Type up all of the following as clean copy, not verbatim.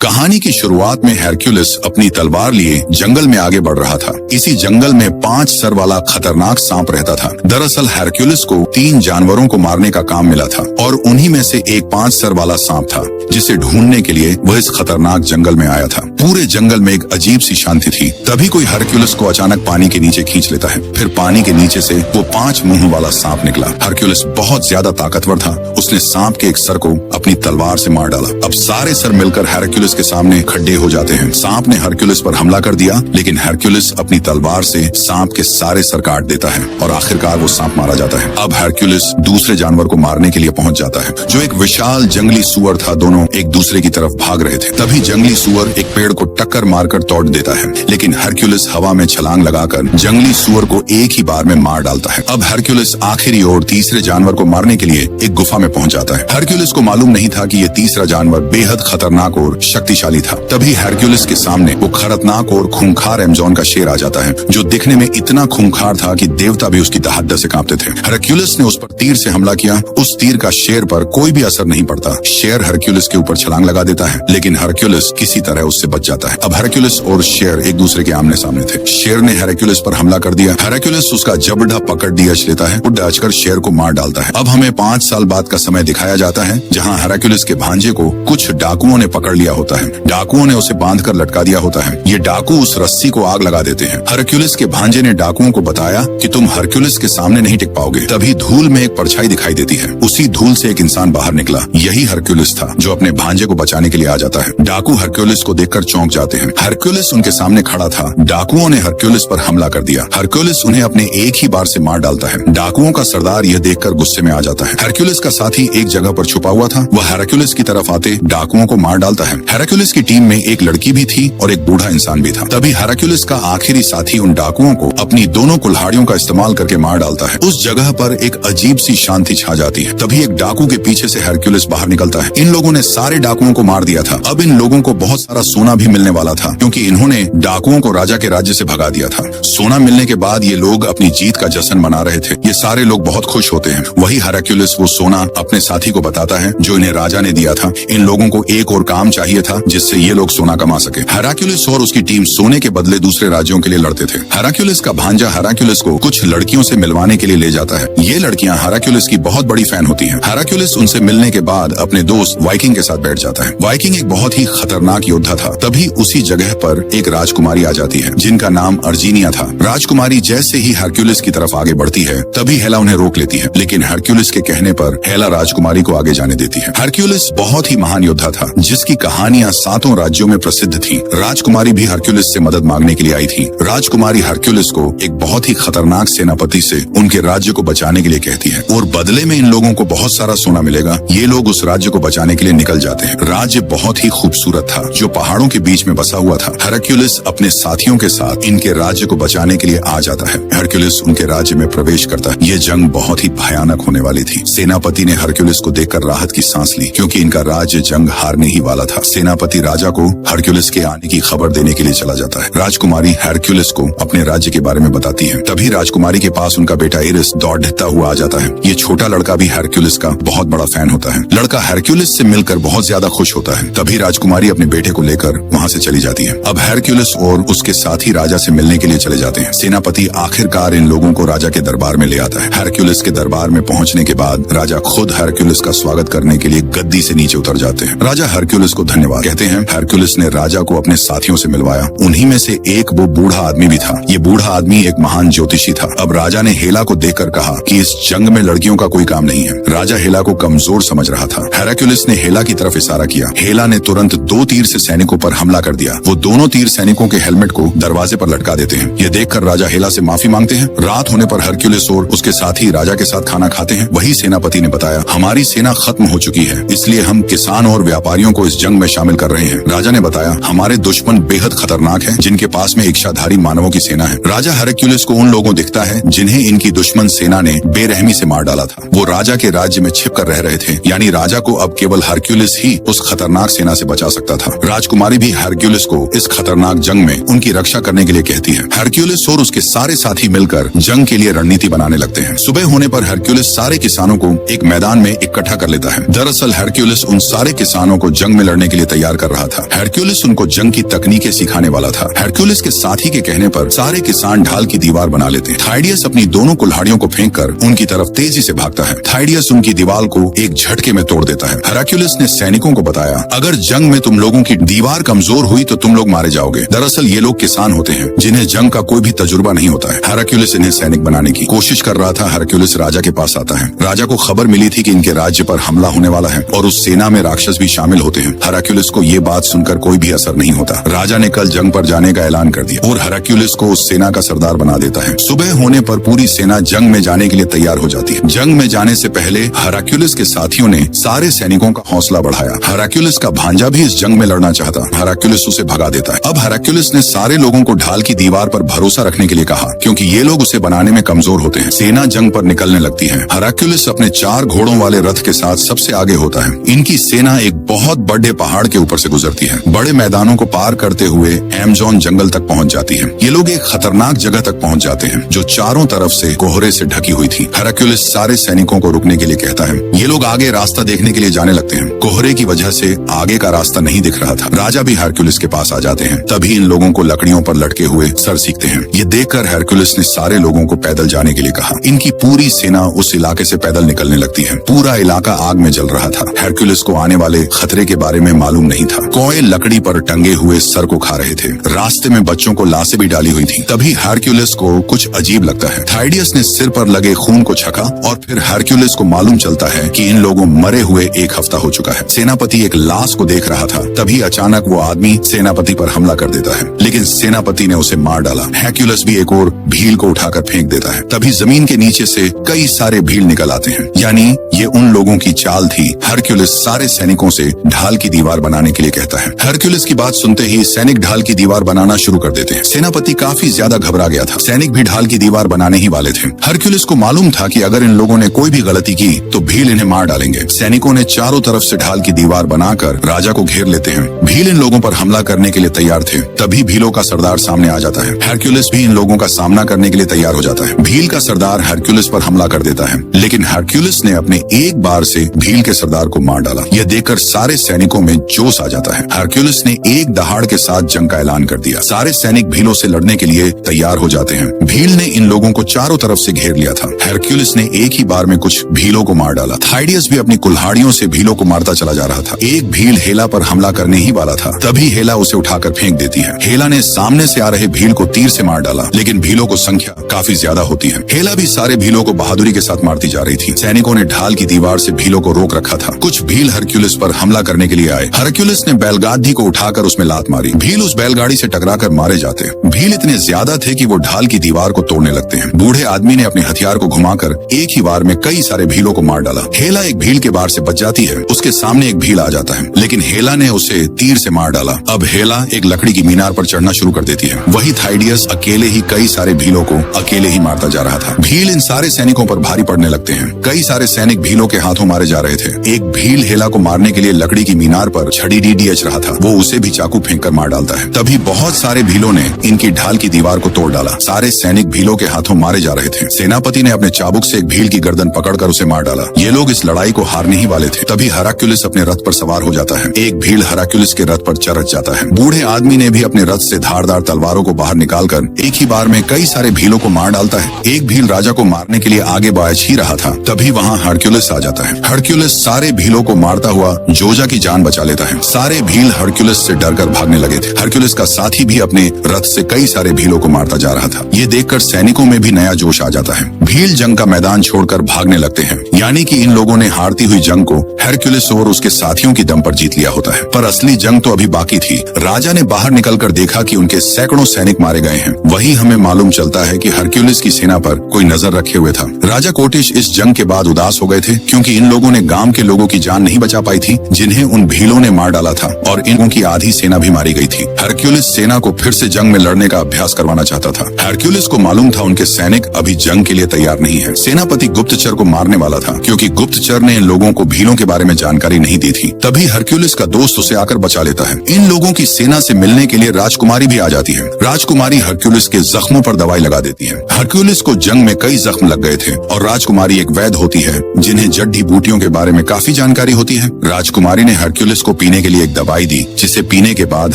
कहानी की शुरुआत में हेरक्युलिस अपनी तलवार लिए जंगल में आगे बढ़ रहा था। इसी जंगल में 5 सर वाला खतरनाक सांप रहता था। दरअसल हेरक्युलिस को 3 जानवरों को मारने का काम मिला था और उन्हीं में से एक 5 सर वाला सांप था जिसे ढूंढने के लिए वह इस खतरनाक जंगल में आया था। पूरे जंगल में एक अजीब सी शांति थी। तभी कोई हेरक्युलिस को अचानक पानी के नीचे खींच लेता है। फिर पानी के नीचे से वो 5 मुंह वाला सांप निकला। हेरक्युलिस बहुत ज्यादा ताकतवर था। उसने सांप के एक सर को अपनी तलवार से मार डाला। अब सारे सर मिलकर हेरक्युलिस के सामने खड्डे हो जाते हैं। सांप ने हेरक्युलिस पर हमला कर दिया, लेकिन हेरक्युलिस अपनी तलवार से सांप के सारे सर काट देता है और आखिरकार वो सांप मारा जाता है। अब हेरक्युलिस दूसरे जानवर को मारने के लिए पहुंच जाता है, जो एक विशाल जंगली सुअर था। दोनों एक दूसरे की तरफ भाग रहे थे। तभी जंगली सुअर एक पेड़ को टक्कर मारकर तोड़ देता है, लेकिन हेरक्युलिस हवा में छलांग लगाकर जंगली सुअर को एक ही बार में मार डालता है। अब हेरक्युलिस आखिरी और तीसरे जानवर को मारने के लिए एक गुफा में पहुंच जाता है। हेरक्युलिस को मालूम नहीं था कि ये तीसरा जानवर बेहद खतरनाक और शक्तिशाली था। तभी हेरक्युलिस के सामने वो खतरनाक और खूंखार अमेज़न का शेर आ जाता है, जो दिखने में इतना खूंखार था कि देवता भी उसकी तहद्दुद से कांपते थे। हेरक्युलिस ने उस पर तीर से हमला किया। उस तीर का शेर पर कोई भी असर नहीं पड़ता। शेर हेरक्युलिस के ऊपर छलांग लगा देता है, लेकिन हेरक्युलिस किसी तरह उससे बच जाता है। अब हेरक्युलिस और शेर एक दूसरे के आमने सामने थे। शेर ने हेरक्युलिस पर हमला कर दिया। हेरक्युलिस उसका जबड़ा पकड़ दियच लेता है और डाचकर शेर को मार डालता है। अब हमें 5 साल बाद का समय दिखाया जाता है, जहाँ हेरक्युलिस के भांजे को कुछ डाकुओं ने पकड़ लिया होता है। डाकुओं ने उसे बांधकर लटका दिया होता है। ये डाकू उस रस्सी को आग लगा देते हैं। हेरक्युलिस के भांजे ने डाकुओं को बताया कि तुम हेरक्युलिस के सामने नहीं टिक पाओगे। तभी धूल में एक परछाई दिखाई देती है। उसी धूल से एक इंसान बाहर निकला। यही हेरक्युलिस था, जो अपने भांजे को बचाने के लिए आ जाता है। डाकू हेरक्युलिस को देखकर चौंक जाते हैं। हेरक्युलिस उनके सामने खड़ा था। डाकुओं ने हेरक्युलिस पर हमला कर दिया। हेरक्युलिस उन्हें अपने एक ही बार से मार डालता है। डाकुओं का सरदार यह देखकर गुस्से में आ जाता है। हेरक्युलिस का साथी एक जगह पर छुपा हुआ था। वह हेरक्युलिस की तरफ आते डाकुओं को मार डालता है। हेरक्युलिस की टीम में एक लड़की भी थी और एक बूढ़ा इंसान भी था। तभी हेरक्युलिस का आखिरी साथी उन डाकुओं को अपनी दोनों कुल्हाड़ियों का इस्तेमाल करके मार डालता है। उस जगह पर एक अजीब सी शांति छा जाती है। तभी एक डाकू के पीछे से हेरक्युलिस बाहर निकलता है। इन लोगों ने सारे डाकुओं को मार दिया था। अब इन लोगों को बहुत सारा सोना भी मिलने वाला था, क्योंकि इन्होंने डाकुओं को राजा के राज्य से भगा दिया था। सोना मिलने के बाद ये लोग अपनी जीत का जश्न मना रहे थे। ये सारे लोग बहुत खुश होते हैं। वही हेरक्युलिस वो सोना अपने साथी को बताता है, जो इन्हें राजा ने दिया था। इन लोगों को एक और काम चाहिए था, जिससे ये लोग सोना कमा सके। हेरक्युलिस और उसकी टीम सोने के बदले दूसरे राज्यों के लिए लड़ते थे। हेरक्युलिस का भांजा हेरक्युलिस को कुछ लड़कियों से मिलवाने के लिए ले जाता है। ये लड़कियां हेरक्युलिस की बहुत बड़ी फैन होती हैं। हेरक्युलिस उनसे मिलने के बाद अपने दोस्त वाइकिंग के साथ बैठ जाता है। वाइकिंग एक बहुत ही खतरनाक योद्धा था। तभी उसी जगह पर एक राजकुमारी आ जाती है, जिनका नाम अर्जीनिया था। राजकुमारी जैसे ही हेरक्युलिस की तरफ आगे बढ़ती है, तभी हेला उन्हें रोक लेती है, लेकिन हेरक्युलिस के कहने पर हेला राजकुमारी को आगे जाने देती है। हेरक्युलिस बहुत ही महान योद्धा था, जिसकी कहानियां 7 राज्यों में प्रसिद्ध थी। राजकुमारी भी हेरक्युलिस से मदद मांगने के लिए आई थी। राजकुमारी हेरक्युलिस को एक बहुत ही खतरनाक सेनापति से उनके राज्य को बचाने के लिए कहती है, और बदले में इन लोगों को बहुत सारा सोना मिलेगा। ये लोग उस राज्य को बचाने के लिए निकल जाते हैं। राज्य बहुत ही खूबसूरत था, जो पहाड़ों के बीच में बसा हुआ था। हेरक्युलिस अपने साथियों के साथ इनके राज्य को बचाने के लिए आ जाता है। हेरक्युलिस उनके राज्य में प्रवेश करता है। ये जंग बहुत ही भयानक होने वाली थी। सेनापति ने हेरक्युलिस को देखकर राहत की सांस ली, क्योंकि इनका राज्य जंग हारने ही वाला था। सेनापति राजा को हेरक्युलिस के आने की खबर देने के लिए चला जाता है। राजकुमारी हेरक्युलिस को अपने राज्य के बारे में बताती है। तभी राजकुमारी के पास उनका बेटा इरिस दौड़ता हुआ आ जाता है। ये छोटा लड़का भी हेरक्युलिस का बहुत बड़ा फैन होता है। लड़का हेरक्युलिस से मिलकर बहुत ज्यादा खुश होता है। तभी राजकुमारी अपने बेटे को लेकर वहाँ से चली जाती है। अब हेरक्युलिस और उसके साथी राजा से मिलने के लिए चले जाते हैं। सेनापति आखिरकार इन लोगों को राजा के दरबार में ले आता है। हेरक्युलिस के दरबार में पहुँचने के बाद राजा खुद हेरक्युलिस का स्वागत करने के लिए गद्दी से नीचे उतर जाते हैं। राजा हेरक्युलिस को धन्यवाद कहते हैं। हेरक्युलिस ने राजा को अपने साथियों से मिलवाया। उन्हीं में से एक वो बूढ़ा आदमी भी था। ये बूढ़ा आदमी एक महान ज्योतिषी था। अब राजा ने हेला को देखकर कहा कि इस जंग में लड़कियों का कोई काम नहीं है। राजा हेला को कमजोर समझ रहा था। हेरक्युलिस ने हेला की तरफ इशारा किया। हेला ने तुरंत 2 तीर से सैनिकों पर हमला कर दिया। वो दोनों तीर सैनिकों के हेलमेट को दरवाजे पर लटका देते हैं। ये देखकर राजा हेला से माफी मांगते हैं। रात होने पर हेरक्युलिस और उसके साथी राजा के साथ खाना खाते हैं। वही सेनापति ने बताया, हमारी सेना खत्म हो चुकी है, इसलिए हम किसान और व्यापारियों को इस जंग में शामिल कर रहे हैं। राजा ने बताया, हमारे दुश्मन बेहद खतरनाक हैं, जिनके पास में इच्छाधारी मानवों की सेना है। राजा हेरक्युलिस को उन लोगों दिखता है जिन्हें इनकी दुश्मन सेना ने बेरहमी से मार डाला था। वो राजा के राज्य में छिप कर रह रहे थे, यानी राजा को अब केवल हेरक्युलिस ही उस खतरनाक सेना से बचा सकता था। राजकुमारी भी हेरक्युलिस को इस खतरनाक जंग में उनकी रक्षा करने के लिए कहती है। हेरक्युलिस और उसके सारे साथी मिलकर जंग के लिए रणनीति बनाने लगते हैं। सुबह होने पर हेरक्युलिस सारे किसानों को एक मैदान में इकट्ठा कर लेता है। दरअसल हेरक्युलिस उन सारे किसानों को जंग में लड़ने के लिए तैयार कर रहा था। हरक्यूलिस उनको जंग की तकनीकें सिखाने वाला था। हरक्यूलिस के साथी के कहने पर सारे किसान ढाल की दीवार बना लेते हैं। थाइडियस अपनी दोनों कुल्हाड़ियों को फेंक कर उनकी तरफ तेजी से भागता है। थाइडियस उनकी दीवार को एक झटके में तोड़ देता है। हरक्यूलिस ने सैनिकों को बताया, अगर जंग में तुम लोगों की दीवार कमजोर हुई तो तुम लोग मारे जाओगे। दरअसल ये लोग किसान होते हैं जिन्हें जंग का कोई भी तजुर्बा नहीं होता है। हरक्यूलिस इन्हें सैनिक बनाने की कोशिश कर रहा था। हरक्यूलिस राजा के पास आता है। राजा को खबर मिली थी कि इनके राज्य पर हमला होने वाला है और उस सेना में राक्षस भी शामिल होते हैं। हरक्यूलिस को ये बात सुनकर कोई भी असर नहीं होता। राजा ने कल जंग पर जाने का ऐलान कर दिया और हरक्यूलिस को उस सेना का सरदार बना देता है। सुबह होने पर पूरी सेना जंग में जाने के लिए तैयार हो जाती है। जंग में जाने से पहले हरक्यूलिस के साथियों ने सारे सैनिकों का हौसला बढ़ाया। हरक्यूलिस का भांजा भी इस जंग में लड़ना चाहता। हरक्यूलिस उसे भगा देता है। अब हरक्यूलिस ने सारे लोगों को ढाल की दीवार पर भरोसा रखने के लिए कहा, क्योंकि ये लोग उसे बनाने में कमजोर होते हैं। सेना जंग पर निकलने लगती है। हरक्यूलिस अपने 4 घोड़ों वाले रथ के साथ सबसे आगे होता है। इनकी सेना एक बहुत बड़े पहाड़ के ऊपर से गुजरती है। बड़े मैदानों को पार करते हुए एमेजॉन जंगल तक पहुंच जाती है। ये लोग एक खतरनाक जगह तक पहुंच जाते हैं जो चारों तरफ से कोहरे से ढकी हुई थी। हरक्यूलिस सारे सैनिकों को रुकने के लिए कहता है। ये लोग आगे रास्ता देखने के लिए जाने लगते हैं। कोहरे की वजह से आगे का रास्ता नहीं दिख रहा था। राजा भी हरक्यूलिस के पास आ जाते हैं। तभी इन लोगों को लकड़ियों पर लटके हुए सर सीखते हैं। ये देखकर हरक्यूलिस ने सारे लोगों को पैदल जाने के लिए कहा। इनकी पूरी सेना उस इलाके से पैदल निकलने लगती है। पूरा इलाका आग में जल रहा था। हरक्यूलिस को आने वाले खतरे के बारे में मालूम नहीं था। कौए लकड़ी पर टंगे हुए सर को खा रहे थे। रास्ते में बच्चों को लाशें भी डाली हुई थी। तभी हरक्यूलिस को कुछ अजीब लगता है। थाइडियस ने सिर पर लगे खून को छका और फिर हरक्यूलिस को मालूम चलता है कि इन लोगों मरे हुए 1 हफ्ता हो चुका है। सेनापति एक लाश को देख रहा था। तभी अचानक वो आदमी सेनापति पर हमला कर देता है, लेकिन सेनापति ने उसे मार डाला। हरक्यूलिस भी एक और भील को उठाकर फेंक देता है। तभी जमीन के नीचे से कई सारे भील निकल आते हैं। यानी ये उन लोगों की चाल थी। हरक्यूलिस सारे सैनिकों से ढाल की दीवार बनाने के लिए कहता है। हरक्यूलिस की बात सुनते ही सैनिक ढाल की दीवार बनाना शुरू कर देते हैं। सेनापति काफी ज्यादा घबरा गया था। सैनिक भी ढाल की दीवार बनाने ही वाले थे। हरक्यूलिस को मालूम था कि अगर इन लोगों ने कोई भी गलती की तो भील इन्हें मार डालेंगे। सैनिकों ने चारों तरफ से ढाल की दीवार बनाकर राजा को घेर लेते हैं। भील इन लोगों पर हमला करने के लिए तैयार थे। तभी भीलों का सरदार सामने आ जाता है। हरक्यूलिस भी इन लोगों का सामना करने के लिए तैयार हो जाता है। भील का सरदार हरक्यूलिस पर हमला कर देता है, लेकिन हरक्यूलिस ने अपने एक बार से भील के सरदार को मार डाला। यह देखकर सारे सैनिकों में जोश आ जाता है। हरक्यूलिस ने एक दहाड़ के साथ जंग का ऐलान कर दिया। सारे सैनिक भीलों से लड़ने के लिए तैयार हो जाते हैं। भील ने इन लोगों को चारों तरफ से घेर लिया था। हरक्यूलिस ने एक ही बार में कुछ भीलों को मार डाला। थाइडियस भी अपनी कुल्हाड़ियों से भीलों को मारता चला जा रहा था। एक भील हेला पर हमला करने ही वाला था। तभी हेला उसे उठाकर फेंक देती है। हेला ने सामने से आ रहे भील को तीर से मार डाला, लेकिन भीलों को संख्या काफी ज्यादा होती है। हेला भी सारे भीलों को बहादुरी के साथ मारती जा रही थी। सैनिकों ने ढाल की दीवार से भीलों को रोक रखा था। कुछ भील हरक्यूलिस पर हमला करने के लिए आए। हरक्यूलिस ने बैलगाड़ी को उठाकर उसमें लात मारी। भील उस बैलगाड़ी से टकराकर मारे जाते। भील इतने ज्यादा थे कि वो ढाल की दीवार को तोड़ने लगते हैं। बूढ़े आदमी ने अपने हथियार को घुमाकर एक ही बार में कई सारे भीलों को मार डाला। हेला एक भील के बार से बच जाती है। उसके सामने एक भील आ जाता है, लेकिन हेला ने उसे तीर से मार डाला। अब हेला एक लकड़ी की मीनार पर चढ़ना शुरू कर देती है। वही थाइडियस अकेले ही कई सारे भीलों को अकेले ही मारता जा रहा था। भील इन सारे सैनिकों पर भारी पड़ने लगते हैं। कई सारे सैनिक भीलों के हाथों मारे जा रहे थे। एक भील हेला को मारने के लिए लकड़ी की मीनार पर छड़ी डीडीएच रहा था। वो उसे भी चाकू फेंककर मार डालता है। तभी बहुत सारे भीलों ने इनकी ढाल की दीवार को तोड़ डाला। सारे सैनिक भीलों के हाथों मारे जा रहे थे। सेनापति ने अपने चाबुक से एक भील की गर्दन पकड़कर उसे मार डाला। ये लोग इस लड़ाई को हारने ही वाले थे। तभी हरक्यूलिस अपने रथ पर सवार हो जाता है। एक भील हरक्यूलिस के रथ पर चढ़ जाता है। बूढ़े आदमी ने भी अपने रथ से धारदार तलवारों को बाहर निकालकर एक ही बार में कई सारे भीलों को मार डालता है। एक भील राजा को मारने के लिए आगे बढ़ ही रहा था। तभी वहाँ हरक्यूलिस आ जाता है। हरक्यूलिस सारे भीलों को मारता हुआ जोजा की जान बचा लेता है। सारे भील हरक्यूलिस से डरकर भागने लगे थे। हरक्यूलिस का साथी भी अपने रथ से कई सारे भीलों को मारता जा रहा था। ये देखकर सैनिकों में भी नया जोश आ जाता है। भील जंग का मैदान छोड़कर भागने लगते हैं। यानी कि इन लोगों ने हारती हुई जंग को हरक्यूलिस और उसके साथियों की दम पर जीत लिया होता है। पर असली जंग तो अभी बाकी थी। राजा ने बाहर निकलकर देखा कि उनके सैकड़ों सैनिक मारे गए हैं। वही हमें मालूम चलता है कि हरक्यूलिस की सेना पर कोई नजर रखे हुए था। राजा कोटिश इस जंग के बाद उदास हो गए थे, क्योंकि इन लोगों ने गांव के लोगों की जान नहीं बचा पाई थी, जिन्हें उन भीलों ने मार डाला था, और इन लोगों की आधी सेना भी मारी गई थी। हरक्यूलिस सेना को फिर से जंग में लड़ने का अभ्यास करवाना चाहता था। हरक्यूलिस को मालूम था उनके सैनिक अभी जंग के लिए तैयार नहीं है। सेनापति गुप्तचर को मारने वाला था, क्योंकि गुप्तचर ने इन लोगों को भीलों के बारे में जानकारी नहीं दी थी। तभी हरक्यूलिस का दोस्त उसे आकर बचा लेता है। इन लोगों की सेना से मिलने के लिए राजकुमारी भी आ जाती है। राजकुमारी हरक्यूलिस के जख्मों पर दवाई लगा देती है। हरक्यूलिस को जंग में कई जख्म लग गए थे, और राजकुमारी एक वैद्य होती है जिन्हें जड़ी बूटियों के बारे में काफी जानकारी होती है। राजकुमारी ने हरक्यूलिस को पीने के लिए एक दवाई दी, जिसे पीने के बाद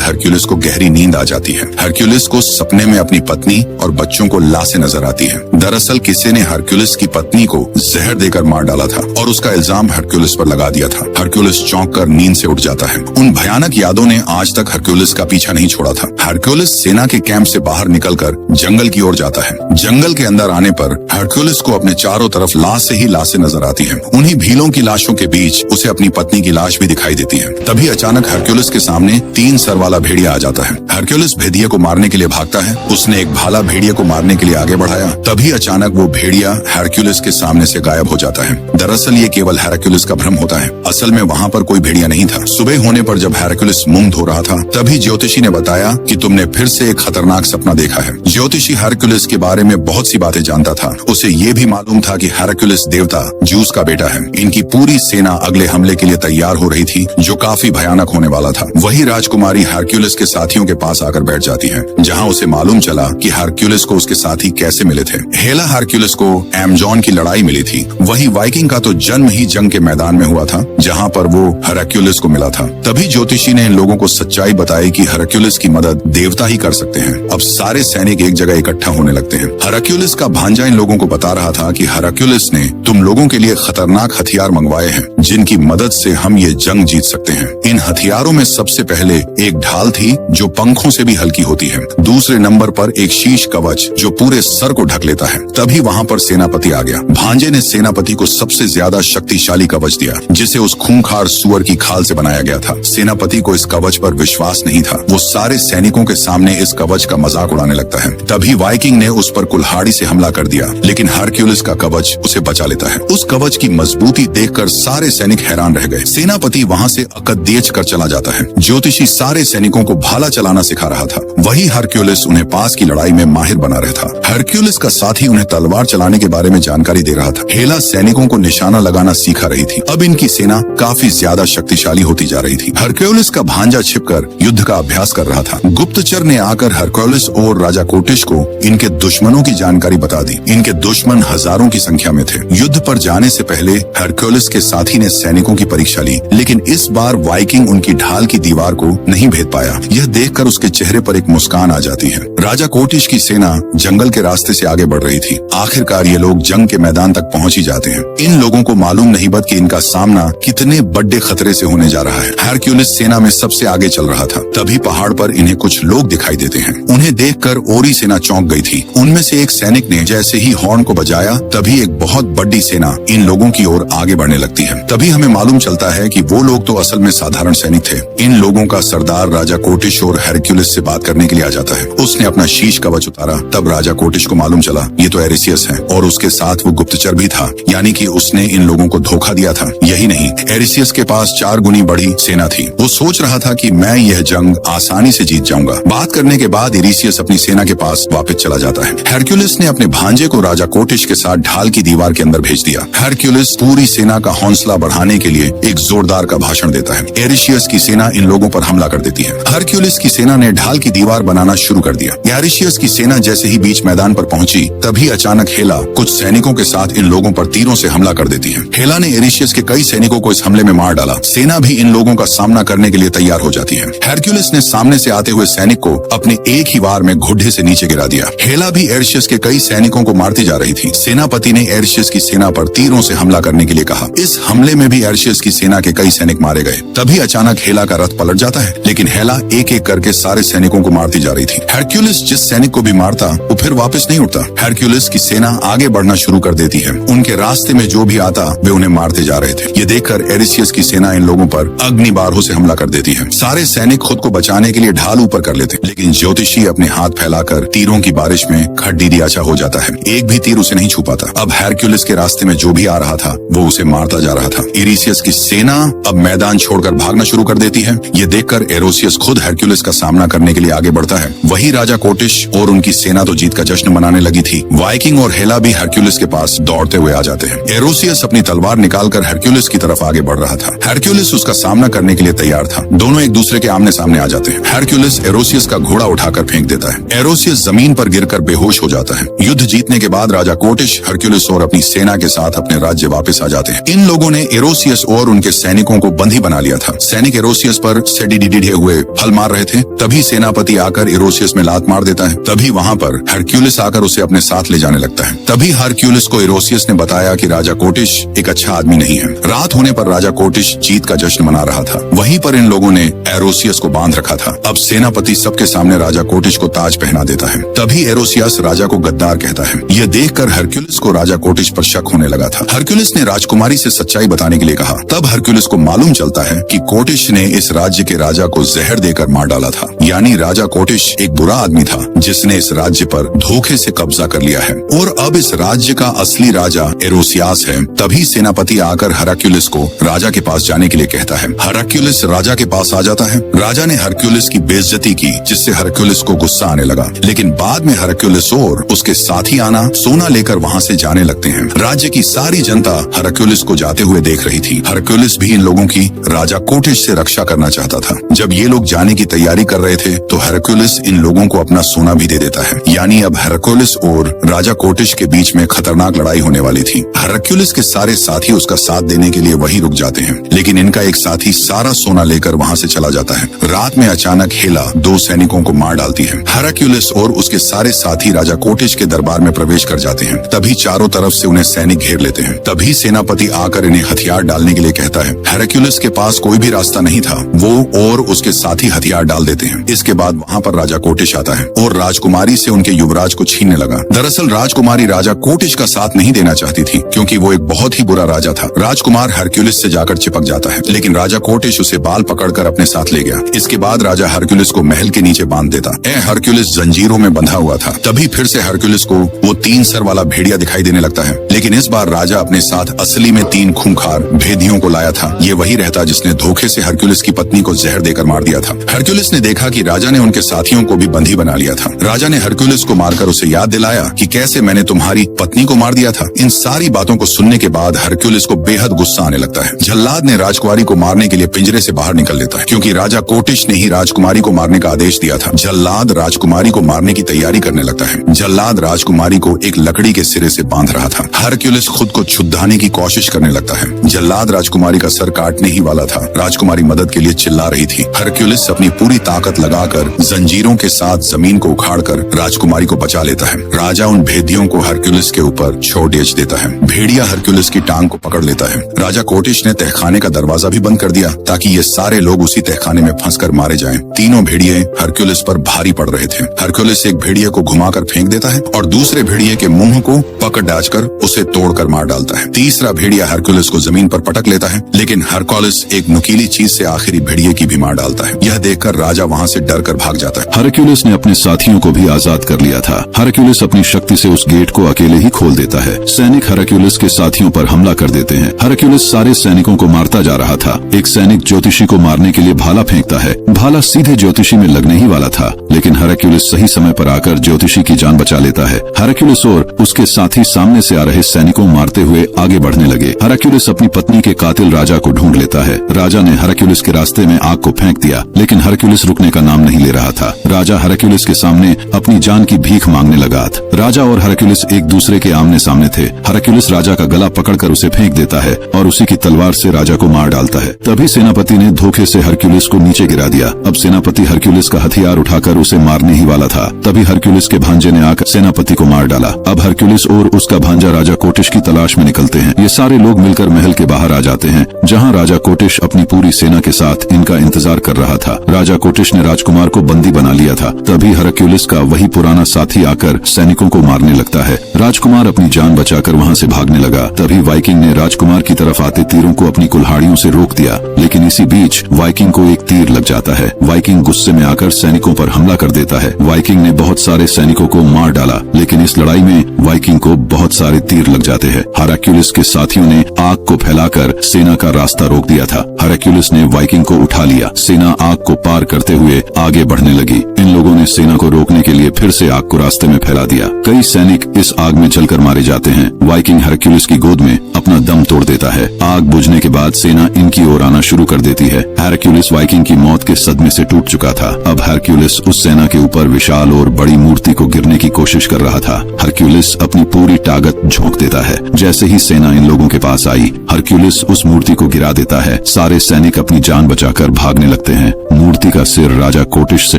हरक्यूलिस को गहरी नींद आ जाती है। हरक्यूलिस को सपने में अपनी पत्नी और बच्चों को लाशें नजर आती है। दरअसल किसी ने हरक्यूलिस की पत्नी को जहर देकर मार डाला था और उसका इल्जाम हरक्यूलिस पर लगा दिया था। हरक्यूलिस चौंक कर नींद से उठ जाता है। उन भयानक यादों ने आज तक हरक्यूलिस का पीछा नहीं छोड़ा था। हरक्यूलिस सेना के कैंप से बाहर निकलकर जंगल की ओर जाता है। जंगल के अंदर आने पर हरक्यूलिस को अपने चारों तरफ लाश से ही लाशें नजर आती है। उन्हीं भीलों की लाशों के बीच उसे अपनी पत्नी की लाश भी दिखाई देती है। तभी अचानक हरक्यूलिस के सामने 3 सर वाला भेड़िया आ जाता है। हरक्यूलिस भेड़िए को मारने के लिए भागता है। उसने एक भाला भेड़िए को मारने के लिए आगे बढ़ाया, तभी अचानक वो भेड़िया हरक्यूलिस के सामने से गायब हो जाता है। दरअसल ये केवल हरक्यूलिस का भ्रम होता है। असल में वहाँ पर कोई भेड़िया नहीं था। सुबह होने पर जब हरक्यूलिस मुंह धो रहा था, तभी ज्योतिषी ने बताया कि तुमने फिर से एक खतरनाक सपना देखा है। ज्योतिषी हरक्यूलिस के बारे में बहुत सी बातें जानता था। उसे ये भी मालूम था कि हरक्यूलिस देवता ज्यूस का बेटा है। इनकी पूरी सेना अगले हमले के लिए तैयार हो रही थी, जो काफी भयानक होने वाला था। वही राजकुमारी हरक्यूलिस के साथियों के पास आकर बैठ जाती है, जहाँ उसे मालूम चला कि हरक्यूलिस को उसके साथी कैसे मिले थे। हेला हरक्यूलिस को एमजॉन की लड़ाई मिली थी। वही वाइकिंग का तो जन्म ही जंग के मैदान में हुआ था, जहाँ पर वो हरक्यूलिस को मिला था। तभी ज्योतिषी ने इन लोगों को सच्चाई बताई कि हरक्यूलिस की मदद देवता ही कर सकते हैं। अब सारे सैनिक एक जगह इकट्ठा होने लगते हैं। हरक्यूलिस का भांजा इन लोगों को बता रहा था कि हरक्यूलिस ने तुम लोगों के लिए खतरनाक हथियार मंगवाए हैं, जिनकी मदद से हम ये जंग जीत सकते हैं। इन हथियारों में सबसे पहले एक ढाल थी, जो पंखों से भी हल्की होती है। दूसरे नंबर पर एक शीश कवच, जो पूरे सर को ढक लेता है। तभी वहाँ पर सेनापति आ गया। भांजे ने सेनापति को सबसे ज्यादा शक्तिशाली कवच दिया, जिसे उस खूंखार सुअर की खाल से बनाया गया था। सेनापति को इस कवच पर विश्वास नहीं था। वो सारे सैनिकों के सामने इस कवच का मजाक उड़ाने लगता है। तभी वाइकिंग ने उस पर कुल्हाड़ी से हमला कर दिया, लेकिन हरक्यूलिस का कवच उसे बचा लेता है। उस कवच की मजबूती देखकर सारे सैनिक हैरान रह गए। सेनापति वहाँ से अकदेच कर चला जाता है। ज्योतिषी सारे सैनिकों को भाला चलाना सिखा रहा था। वही हरक्यूलिस उन्हें पास की लड़ाई में माहिर बना रहा था। हरक्यूलिस का साथी उन्हें तलवार चलाने के बारे में जानकारी दे रहा था। हेला सैनिकों को निशाना लगाना सीखा रही थी। अब इनकी सेना काफी ज्यादा शक्तिशाली होती जा रही थी। हरक्यूलिस का भांजा छिपकर युद्ध का अभ्यास कर रहा था। गुप्तचर ने आकर हरक्यूलिस और राजा कोटिश को इनके दुश्मनों की जानकारी बता दी। इनके दुश्मन हजारों की संख्या में थे। युद्ध पर जाने से पहले हरक्यूलिस के साथी ने सैनिकों की परीक्षा ली, लेकिन इस बार वाइकिंग उनकी ढाल की दीवार को नहीं भेद पाया। यह देखकर उसके चेहरे पर एक मुस्कान आ जाती है। राजा कोटिश की सेना जंगल के रास्ते से आगे बढ़ रही थी। आखिरकार ये लोग जंग के मैदान तक पहुंच ही जाते हैं। इन लोगों को मालूम नहीं बत कि इनका सामना कितने बड़े खतरे से होने जा रहा है। हरक्यूलिस सेना में सबसे आगे चल रहा था। तभी पहाड़ पर इन्हें कुछ लोग दिखाई देते हैं। उन्हें देखकर ओरी सेना चौंक गई थी। उनमें से एक सैनिक ने जैसे ही हॉर्न को बजाया, तभी एक बहुत बड़ी सेना इन लोगों की ओर आगे बढ़ने लगती है। तभी हमें मालूम चलता है कि वो लोग तो असल में साधारण सैनिक थे। इन लोगों का सरदार राजा कोटिश और हरक्यूलिस से बात करने के लिए आ जाता है। उसने अपना शीश कवच उतारा। तब राजा कोटिश को मालूम चला ये तो एरिसियस है, और उसके साथ वो गुप्तचर भी था, यानी कि उसने इन लोगों को धोखा दिया था। यही नहीं, एरिसियस के पास 4 गुनी बड़ी सेना थी। वो सोच रहा था कि मैं यह जंग आसानी से जीत जाऊंगा। बात करने के बाद एरिसियस अपनी सेना के पास वापस चला जाता है। हरक्यूलिस ने अपने भांजे को राजा कोटिश के साथ ढाल की दीवार के अंदर भेज दिया। हरक्यूलिस पूरी सेना का हौसला बढ़ाने के लिए एक जोरदार का भाषण देता है। एरिसियस की सेना इन लोगों पर हमला कर देती है। हरक्यूलिस की सेना ने ढाल की दीवार बनाना शुरू कर दिया। एरिसियस की सेना जैसे ही बीच मैदान पर पहुंची, तभी अचानक हेला कुछ सैनिकों के साथ इन लोगों पर तीरों से हमला कर देती है। हेला ने एरिसियस के कई सैनिकों को इस हमले में मार डाला। सेना भी इन लोगों का सामना करने के लिए तैयार हो जाती है। हरक्यूलिस ने सामने से आते हुए सैनिक को अपने एक ही वार में घुड्डे से नीचे गिरा दिया। हेला भी एरिसियस के कई सैनिकों को मारती जा रही थी। सेनापति ने एरिसियस की सेना पर तीरों से हमला करने के लिए कहा। इस हमले में भी एरिसियस की सेना के कई सैनिक मारे गए। तभी अचानक हेला का रथ पलट जाता है, लेकिन हेला एक एक करके सारे सैनिकों को मारती जा रही थी। हरक्यूलिस जिस सैनिक को भी मारता वो फिर वापस नहीं उठता। हरक्यूलिस की सेना आगे बढ़ना शुरू कर देती है। उनके रास्ते में जो भी आता वे उन्हें मारते जा रहे थे। ये देखकर एरिसियस की सेना इन लोगों पर अग्निबारों से हमला कर देती है। सारे सैनिक खुद को बचाने के लिए ढाल ऊपर कर लेते, लेकिन ज्योतिषी अपने हाथ फैलाकर तीरों की बारिश में खड्डी दियाचा हो जाता है। एक भी तीर उसे नहीं छू पाता। अब हरक्यूलिस के रास्ते में जो भी आ रहा था वो उसे मारता जा रहा था। एरिसियस की सेना अब मैदान छोड़कर भागना शुरू कर देती है। ये देखकर एरोसियस खुद हरक्यूलिस का सामना करने के लिए आगे बढ़ता है। वही राजा कोटिश और उनकी सेना तो जीत का जश्न मनाने लगी थी। वाइकिंग और हेला भी हरक्यूलिस के पास दौड़ते हुए आ जाते हैं। एरोसियस अपनी तलवार निकालकर हरक्यूलिस की तरफ आगे बढ़ रहा था। हरक्यूलिस उसका सामना करने के लिए तैयार था। दोनों एक दूसरे के आमने सामने आ जाते हैं। हरक्यूलिस एरोसियस का घोड़ा उठाकर फेंक देता है। एरोसियस जमीन पर गिरकर बेहोश हो जाता है। युद्ध जीतने के बाद राजा कोटिश, हरक्यूलिस और अपनी सेना के साथ अपने राज्य वापस आ जाते हैं। इन लोगों ने एरोसियस और उनके सैनिकों को बंदी बना लिया था। था। सैनिक एरोसियस पर सेडिडिडे हुए फल मार रहे थे, तभी सेनापति आकर एरोसियस में लात मार देता है। तभी वहाँ पर हरक्यूलिस आकर उसे अपने साथ ले जाने लगता है। तभी हरक्यूलिस को एरोसियस ने बताया कि राजा कोटिश एक अच्छा आदमी नहीं है। रात होने पर राजा कोटिश जीत का जश्न मना रहा था। वहीं पर इन लोगों ने एरोसियस को बांध रखा था। अब सेनापति सबके सामने राजा कोटिश को ताज पहना देता है। तभी एरोसियस राजा को गद्दार कहता है। यह देखकर हरक्यूलिस को राजा कोटिश पर शक होने लगा था। हरक्यूलिस ने राजकुमारी से सच्चाई बताने के लिए कहा। तब हरक्यूलिस को मालूम चलता है कि कोटिश ने इस राज्य के राजा को जहर देकर मार डाला था। यानी राजा कोटिश एक बुरा आदमी था जिसने इस राज्य पर धोखे से कब्जा कर लिया है और अब इस राज्य का असली राजा एरोसियास है। तभी सेनापति आकर हरक्यूलिस को राजा के पास जाने के लिए कहता है। हरक्यूलिस राजा के पास आ जाता है। राजा ने हरक्यूलिस की बेइज्जती की, जिससे हरक्यूलिस को गुस्सा आने लगा। लेकिन बाद में हरक्यूलिस और उसके साथी आना सोना लेकर वहाँ से जाने लगते हैं। राज्य की सारी जनता हरक्यूलिस को जाते हुए देख रही थी। हरक्यूलिस भी इन लोगों की राजा कोटिश से रक्षा करना चाहता था। जब ये लोग जाने की तैयारी कर रहे थे तो हरक्यूलिस इन लोगों को अपना सोना भी दे देता है। यानी अब हरक्यूलिस और राजा कोटिश के बीच में खतरनाक लड़ाई होने वाली थी। हरक्यूलिस के सारे साथी उसका साथ देने के लिए वहीं रुक जाते हैं, लेकिन इनका एक साथी सारा सोना लेकर वहाँ से चला जाता है। रात में अचानक हेला 2 सैनिकों को मार डालती है। हरक्यूलिस और उसके सारे साथी राजा कोटिश के दरबार में प्रवेश कर जाते हैं। तभी चारों तरफ से उन्हें सैनिक घेर लेते हैं। तभी सेनापति आकर इन्हें हथियार डालने के लिए कहता है। हरक्यूलिस के पास कोई भी रास्ता नहीं था। वो और उसके साथी हथियार डाल देते हैं। इसके बाद वहाँ पर राजा कोटिश आता है और राजकुमारी से उनके युवराज को छीनने लगा। दरअसल राजकुमारी राजा कोटिश का साथ नहीं देना चाहती थी, क्योंकि वो एक बहुत ही बुरा राजा था। राजकुमार हरक्यूलिस से जाकर चिपक जाता है, लेकिन राजा कोटिश उसे बाल पकड़कर अपने साथ ले गया। इसके बाद राजा हरक्यूलिस को महल के नीचे बांध देता। हरक्यूलिस जंजीरों में बंधा हुआ था। तभी फिर से हरक्यूलिस को वो 3 सर वाला भेड़िया दिखाई देने लगता है, लेकिन इस बार राजा अपने साथ असली में 3 खूंखार भेदियों को लाया था। ये वही रहता जिसने धोखे से हरक्यूलिस की पत्नी को जहर देकर मार दिया था। हरक्यूलिस ने देखा कि राजा ने उनके साथियों को भी बंदी बना लिया था। राजा ने हरक्यूलिस को मारकर उसे याद दिलाया कि कैसे मैंने तुम्हारी पत्नी को मार दिया था। इन सारी बातों को सुनने के बाद हरक्यूलिस को बेहद गुस्सा आने लगता है। जल्लाद ने राजकुमारी को मारने के लिए पिंजरे से बाहर निकल लेता है, क्योंकि राजा कोटिश ने ही राजकुमारी को मारने का आदेश दिया था। जल्लाद राजकुमारी को मारने की तैयारी करने लगता है। जल्लाद राजकुमारी को एक लकड़ी के सिरे से बांध रहा था। हरक्यूलिस खुद को छुड़ाने की कोशिश करने लगता है। जल्लाद राजकुमारी का सर काटने ही वाला था। राजकुमारी मदद के लिए चिल्ला रही थी। हरक्यूलिस अपनी पूरी ताकत लगाकर जंजीरों के साथ जमीन को उखाड़कर राजकुमारी को बचा लेता है। राजा उन भेदियों को हरक्यूलिस के ऊपर छोड़ देता है। भेड़िया हरक्यूलिस की टांग को पकड़ लेता है। राजा कोटिश ने तहखाने का दरवाजा भी बंद कर दिया, ताकि ये सारे लोग उसी तहखाने में फंसकर मारे जाएं। तीनों भेड़िए हरक्यूलिस पर भारी पड़ रहे थे। हरक्यूलिस एक भेड़िए को घुमाकर फेंक देता है और दूसरे भेड़िए के मुंह को पकड़ डाचकर उसे तोड़कर मार डालता है। तीसरा भेड़िया हरक्यूलिस को जमीन पर पटक लेता है, लेकिन हरक्यूलिस एक नुकीली चीज से आखिरी भेड़िए की भी मार डालता है। यह देखकर राजा वहाँ से डर कर भाग जाता है। हरक्यूलिस ने अपने साथियों को भी आजाद कर लिया था। हरक्यूलिस अपनी शक्ति से उस गेट को अकेले ही खोल देता है। सैनिक हरक्यूलिस के साथियों पर हमला कर देते हैं। हरक्यूलिस सारे सैनिकों को मारता जा रहा था। एक सैनिक ज्योतिषी को मारने के लिए भाला फेंकता है। भाला सीधे ज्योतिषी में लगने ही वाला था, लेकिन हरक्यूलिस सही समय पर आकर ज्योतिषी की जान बचा लेता है। हरक्यूलिस और उसके साथी सामने से आ रहे सैनिकों मारते हुए आगे बढ़ने लगे। हरक्यूलिस अपनी पत्नी के कातिल राजा को ढूंढ लेता है। राजा ने हरक्यूलिस के रास्ते में आग को फेंक दिया, लेकिन हरक्यूलिस रुकने का नाम नहीं ले रहा था। राजा हरक्यूलिस के सामने अपनी जान की भीख मांगने लगा। राजा और हरक्यूलिस एक दूसरे के आमने सामने थे। हरक्यूलिस राजा का गला पकड़कर उसे फेंक देता है और उसी की तलवार से राजा को मार डालता है। तभी सेनापति ने धोखे से हरक्यूलिस को नीचे गिरा दिया। अब सेनापति हरक्यूलिस का हथियार उठाकर उसे मारने ही वाला था। तभी हरक्यूलिस के भांजे ने आकर सेनापति को मार डाला। अब हरक्यूलिस और उसका भांजा राजा कोटिश की तलाश में निकलते हैं। ये सारे लोग मिलकर महल के बाहर आ जाते हैं, जहाँ राजा कोटिश अपनी पूरी सेना के साथ इनका इंतजार कर रहा था। राजा कोटिश ने राजकुमार को बंदी बना लिया था। तभी हरक्यूलिस का वही पुराना साथी आकर सैनिकों को मारने लगता है। राजकुमार अपनी जान बचाकर वहाँ से भागने लगा। तभी वाइकिंग ने राजकुमार की तरफ आते तीरों को अपनी कुल्हाड़ियों से रोक दिया, लेकिन इसी बीच वाइकिंग को एक तीर लग जाता है। वाइकिंग गुस्से में आकर सैनिकों पर हमला कर देता है। वाइकिंग ने बहुत सारे सैनिकों को मार डाला, लेकिन इस लड़ाई में वाइकिंग को बहुत सारे तीर लग जाते हैं। हरक्यूलिस के साथियों ने आग को फैलाकर सेना का रास्ता रोक दिया था। हरक्यूलिस ने वाइकिंग को उठा लिया। सेना आग को पार करते हुए आगे बढ़ने लगी। इन इन लोगों ने सेना को रोकने के लिए फिर से आग को रास्ते में फैला दिया। कई सैनिक इस आग में जलकर मारे जाते हैं। वाइकिंग हरक्यूलिस की गोद में अपना दम तोड़ देता है। आग बुझने के बाद सेना इनकी ओर आना शुरू कर देती है। हरक्यूलिस वाइकिंग की मौत के सदमे से टूट चुका था। अब हरक्यूलिस उस सेना के ऊपर विशाल और बड़ी मूर्ति को गिरने की कोशिश कर रहा था। हरक्यूलिस अपनी पूरी ताकत झोंक देता है। जैसे ही सेना इन लोगों के पास आई, हरक्यूलिस उस मूर्ति को गिरा देता है। सारे सैनिक अपनी जान बचाकर भागने लगते हैं। मूर्ति का सिर राजा कोटिश से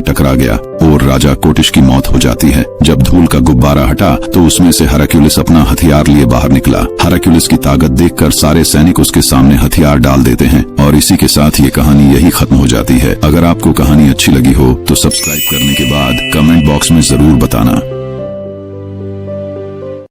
टकरा गया और राजा कोटिश की मौत हो जाती है। जब धूल का गुब्बारा हटा तो उसमें से हरक्यूलिस अपना हथियार लिए बाहर निकला। हरक्यूलिस की ताकत देखकर सारे सैनिक उसके सामने हथियार डाल देते हैं और इसी के साथ ये कहानी यही खत्म हो जाती है। अगर आपको कहानी अच्छी लगी हो तो सब्सक्राइब करने के बाद कमेंट बॉक्स में जरूर बताना।